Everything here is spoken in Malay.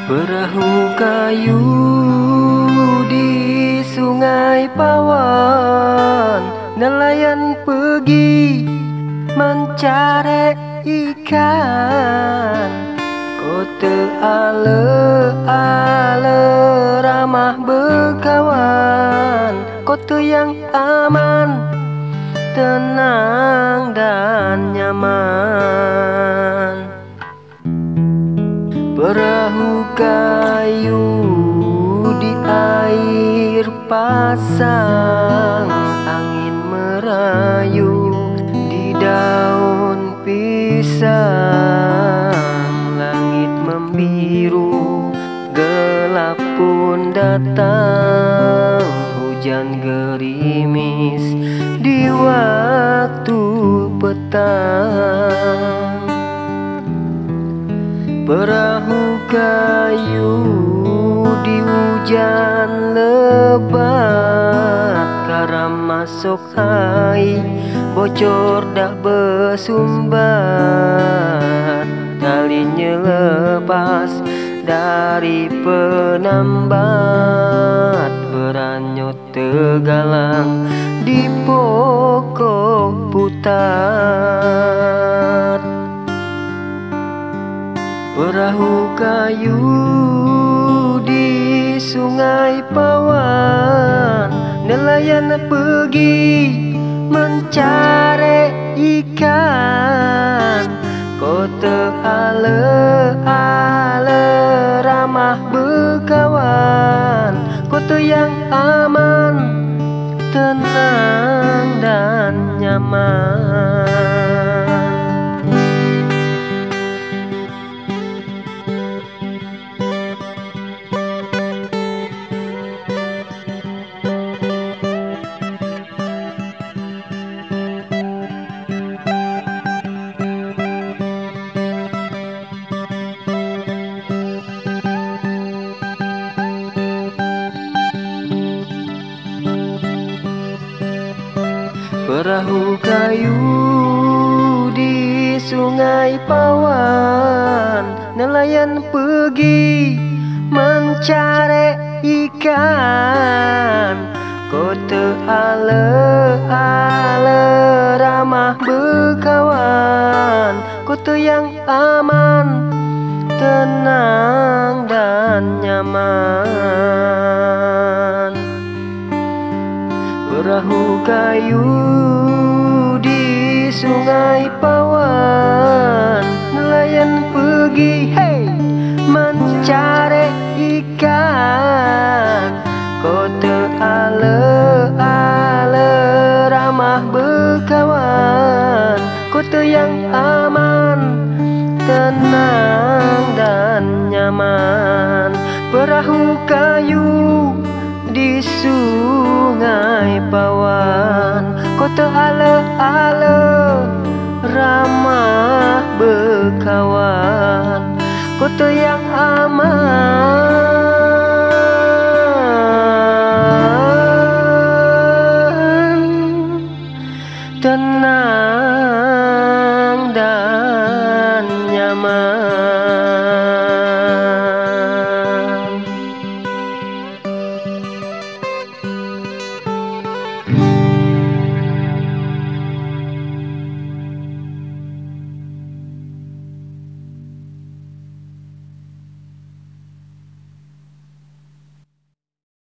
Perahu kayu di Sungai Pawan, nelayan pergi mencari ikan. Kota ale-ale ramah berkawan, kota yang aman, tenang dan nyaman. Perahu kayu di air pasang, angin merayu di daun pisang. Langit membiru, gelap pun datang, hujan gerimis di waktu petang. Perahu kayu di hujan lebat, karam masuk air, bocor dak bersumbat. Talinya lepas dari penambat, beranyut tergalang di pokok putat. Perahu kayu di Sungai Pawan, nelayan pergi mencari ikan. Kota ale-ale ramah berkawan, kota yang aman, tenang dan nyaman. Perahu kayu di Sungai Pawan, nelayan pergi mencari ikan. Kota ale-ale ramah berkawan, kota yang aman, tenang dan nyaman. Perahu kayu di Sungai Pawan, nelayan pergi mencari ikan. Kota ale-ale ramah berkawan, kota yang aman, tenang dan nyaman. Perahu kayu di Sungai Pawan, kota ale-ale ramah berkawan, kota yang